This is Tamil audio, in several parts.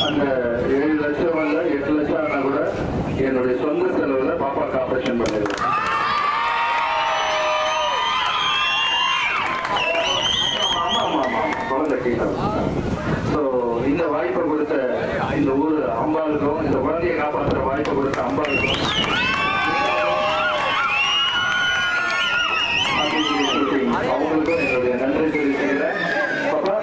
அந்த 7 லட்சம் அல்ல 8 லட்சம் ஆனா கூட என்னுடைய சொந்த செலவுல பாப்பாக்கு ஆபரேஷன் பண்ணிருக்கேன். ஸோ இந்த வாய்ப்பை கொடுத்த இந்த ஊர் அம்பாளுக்கும், இந்த குழந்தையை காப்பாற்றுற வாய்ப்பை கொடுத்த அம்பாளுக்கும் அவங்களுக்கும் என்னுடைய நன்றி தெரிவிச்சுக்கிறேன். பாப்பா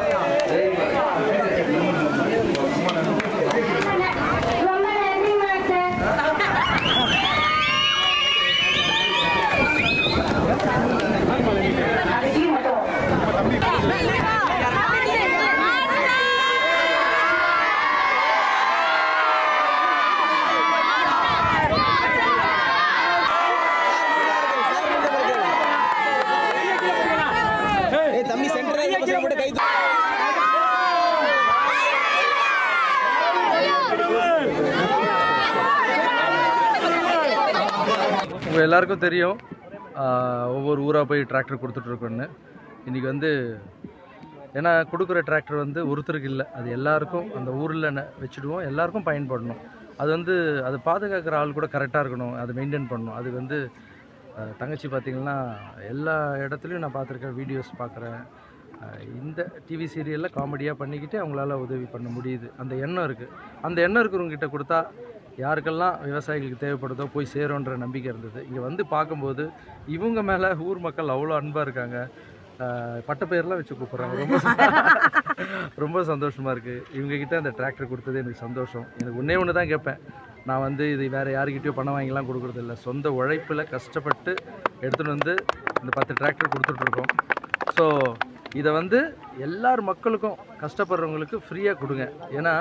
தம்பி சென்டர் கூட கை உங்கள் எல்லாருக்கும் தெரியும் ஒவ்வொரு ஊராக போய் டிராக்டர் கொடுத்துட்ருக்கோன்னு. இன்றைக்கி வந்து ஏன்னா கொடுக்குற டிராக்டர் வந்து ஒருத்தருக்கு இல்லை, அது எல்லாருக்கும் அந்த ஊரில் வச்சுடுவோம், எல்லாருக்கும் பயன்படணும். அது வந்து அது பாதுகாக்கிற ஆள் கூட கரெக்டாக இருக்கணும், அதை மெயின்டைன் பண்ணணும். அது வந்து தங்கச்சி பார்த்திங்கன்னா எல்லா இடத்துலையும் நான் பார்த்துருக்கேன், வீடியோஸ் பார்க்குறேன். இந்த டிவி சீரியலில் காமெடியாக பண்ணிக்கிட்டு அவங்களால உதவி பண்ண முடியுது. அந்த எண்ணம் இருக்குது. அந்த எண்ணம் இருக்கிறவங்ககிட்ட கொடுத்தா யாருக்கெல்லாம் விவசாயிகளுக்கு தேவைப்படுதோ போய் சேரும்ன்ற நம்பிக்கை இருந்தது. இங்கே வந்து பார்க்கும்போது இவங்க மேலே ஊர் மக்கள் அவ்வளோ அன்பாக இருக்காங்க. பட்ட பெயர்லாம் வச்சு கூப்பிட்றாங்க. ரொம்ப சந்தோஷமாக இருக்குது. இவங்ககிட்ட அந்த டிராக்டர் கொடுத்தது எனக்கு சந்தோஷம். எனக்கு ஒன்றே ஒன்று தான் கேட்பேன், நான் வந்து இது வேறு யாருக்கிட்டையும் பணம் வாங்கிலாம் கொடுக்குறதில்ல, சொந்த உழைப்பில் கஷ்டப்பட்டு எடுத்துகிட்டு வந்து இந்த 10 டிராக்டர் கொடுத்துட்ருக்கோம். ஸோ இதை வந்து எல்லார் மக்களுக்கும் கஷ்டப்படுறவங்களுக்கு ஃப்ரீயாக கொடுங்க. ஏன்னா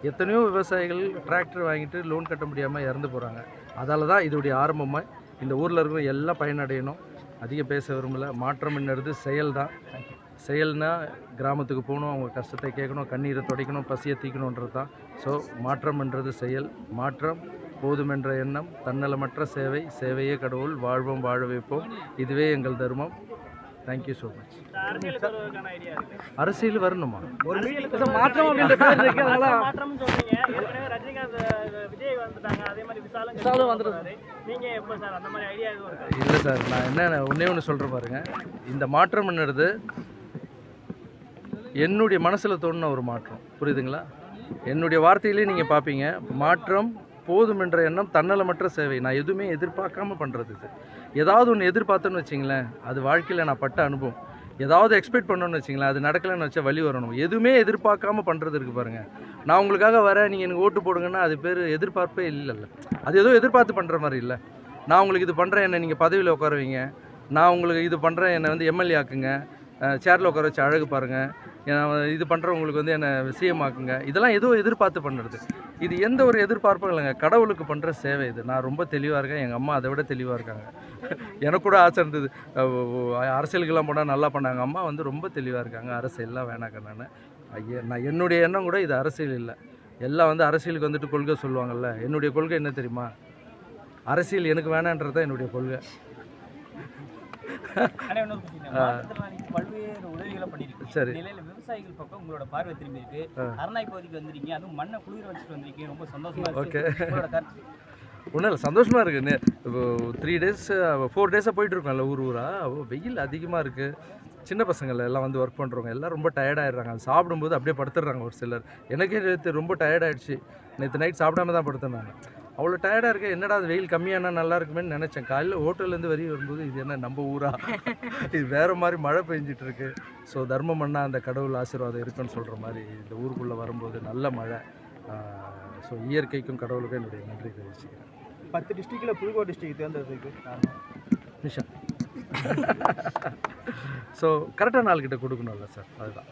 எத்தனையோ விவசாயிகள் டிராக்டர் வாங்கிட்டு லோன் கட்ட முடியாமல் இறந்து போகிறாங்க. அதால் தான் இதோடைய ஆரம்பமாக இந்த ஊரில் இருக்கிற எல்லாம் பயனடையணும். அதிக பேச விரும்பலை. மாற்றம்ன்றது செயல் தான். செயல்னால் கிராமத்துக்கு போகணும், அவங்க கஷ்டத்தை கேட்கணும், கண்ணீரை துடைக்கணும், பசியை தீக்கணுன்றது தான். ஸோ மாற்றம்ன்றது செயல். மாற்றம் போதுமென்ற எண்ணம், தன்னலமற்ற சேவை, சேவையே கடவுள், வாழ்வோம் வாழ வைப்போம், இதுவே எங்கள் தர்மம். Thank you so much. அரசியல் வரணுமா? ஒரு மாற்றம் அப்படின்ற பேர் இருக்கு. அதனால மாற்றம்னு சொல்றீங்க. ஏற்கனவே ரஜினிகாந்த் விஜய் வந்துட்டாங்க, அதே மாதிரி விசாலும் வந்துட்டாரு. நீங்க எப்போ சார் அந்த மாதிரி ஐடியா எதுவும் இருக்கா? இல்லை சார், நான் என்ன ஒன்று சொல்கிறேன் பாருங்க. இந்த மாற்றம்ன்றது என்னுடைய மனசில் தோணுன ஒரு மாற்றம், புரியுதுங்களா? என்னுடைய வார்த்தையிலே நீங்கள் பார்ப்பீங்க, மாற்றம் போதுமென்ற எண்ணம், தன்னலமற்ற சேவை. நான் எதுவுமே எதிர்பார்க்காம பண்ணுறது. இது ஏதாவது ஒன்று எதிர்பார்த்தோன்னு வச்சிங்களேன், அது வாழ்க்கையில் நான் பட்ட அனுபவம். ஏதாவது எக்ஸ்பெக்ட் பண்ணணும்னு வச்சிங்களேன், அது நடக்கலைன்னு வச்சா வழி வரணும். எதுவுமே எதிர்பார்க்காம பண்ணுறது இருக்குது பாருங்கள். நான் உங்களுக்காக வரேன், நீங்கள் எனக்கு ஓட்டு போடுங்கன்னா அது பேர் எதிர்பார்ப்பே இல்லைல்ல. அது ஏதோ எதிர்பார்த்து பண்ணுற மாதிரி இல்லை. நான் உங்களுக்கு இது பண்ணுறேன், என்னை நீங்கள் பதவியில் உட்காருவீங்க. நான் உங்களுக்கு இது பண்ணுறேன், என்னை வந்து எம்எல்ஏ ஆக்குங்க, சேரில் உட்கார வச்சு அழகு பாருங்கள், இது பண்ணுறவங்களுக்கு வந்து என்னை சிஎம் ஆக்குங்க. இதெல்லாம் ஏதோ எதிர்பார்த்து பண்ணுறது. இது எந்த ஒரு எதிர்பார்ப்பும் இல்லைங்க, கடவுளுக்கு பண்ணுற சேவை இது. நான் ரொம்ப தெளிவாக இருக்கேன், எங்கள் அம்மா அதை விட தெளிவாக இருக்காங்க. எனக்கு கூட ஆசை இருந்தது, அரசியலுக்கெல்லாம் போனால் நல்லா பண்ணாங்க. அம்மா வந்து ரொம்ப தெளிவாக இருக்காங்க, அரசியல்லாம் வேணாக்க. நான் என்னுடைய எண்ணம் கூட இது அரசியல் இல்லை. எல்லாம் வந்து அரசியலுக்கு வந்துட்டு கொள்கை சொல்லுவாங்கள்ல, என்னுடைய கொள்கை என்ன தெரியுமா? அரசியல் எனக்கு வேணான்றது தான் என்னுடைய கொள்கை. பல்வேறு உதவிகளை பண்ணிருக்கு. சரி, நிலையில விவசாயிகள் பக்கம் உங்களோட பார்வை திரும்பி இருக்கு. அரணாய் பகுதிக்கு வந்திருக்கீங்க, அதுவும் மண்ணை குளிர வச்சுட்டு வந்திருக்கீங்க, ரொம்ப சந்தோஷமா இருக்கு. ஒன்றும் இல்லை, சந்தோஷமாக இருக்குது. 3 டேஸ் 4 டேஸாக போயிட்டு இருக்கோம்ல ஊர் ஊராக. வெயில் அதிகமாக இருக்குது. சின்ன பசங்கள் எல்லாம் வந்து ஒர்க் பண்ணுறவங்க எல்லாம் ரொம்ப டயர்டாகிடுறாங்க. அது சாப்பிடும்போது அப்படியே படுத்துடுறாங்க ஒரு சிலர். எனக்கே நேற்று ரொம்ப டயர்டாகிடுச்சு. நேற்று நைட் சாப்பிடாம தான் படுத்தேன் நான். அவ்வளோ டயர்டாக இருக்கேன். என்னடா அது வெயில் கம்மியானா நல்லா இருக்குமேன்னு நினச்சேன். காலையில் ஹோட்டல்லேருந்து வெளியே வரும்போது இது என்ன நம்ம ஊரா, இது வேறு மாதிரி மழை பெஞ்சிட்டு இருக்கு. ஸோ தர்மம் பண்ணால் அந்த கடவுள் ஆசீர்வாதம் இருக்குன்னு சொல்கிற மாதிரி இந்த ஊருக்குள்ளே வரும்போது நல்ல மழை. ஸோ இயற்கைக்கும் கடவுளுக்கும் என்னுடைய நன்றி தெரிவிச்சுக்கிறேன். 10 டிஸ்ட்ரிக்டில் புதுக்கோட்டை டிஸ்ட்ரிக்ட் தேர்ந்தெடுத்துருக்கு நிஷா. ஸோ கரெக்டாக நாள்கிட்ட கொடுக்கணும்ல சார், அதுதான்.